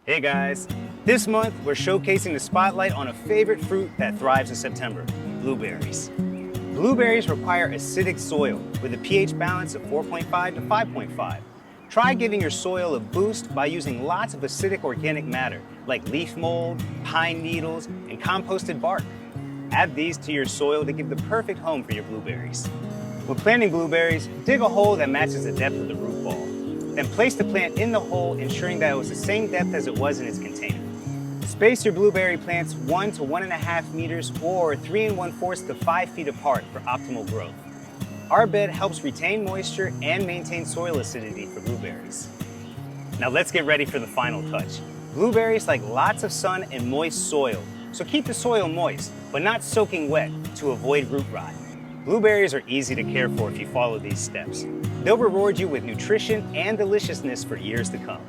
Hey guys, this month we're showcasing the spotlight on a favorite fruit that thrives in September, blueberries. Blueberries require acidic soil with a pH balance of 4.5 to 5.5. Try giving your soil a boost by using lots of acidic organic matter like leaf mold, pine needles, and composted bark. Add these to your soil to give the perfect home for your blueberries. When planting blueberries, dig a hole that matches the depth of the root ball. Then place the plant in the hole, ensuring that it was the same depth as it was in its container. Space your blueberry plants 1 to 1.5 meters or 3 1/4 to 5 feet apart for optimal growth. Our bed helps retain moisture and maintain soil acidity for blueberries. Now let's get ready for the final touch. Blueberries like lots of sun and moist soil, so keep the soil moist, but not soaking wet to avoid root rot. Blueberries are easy to care for if you follow these steps. They'll reward you with nutrition and deliciousness for years to come.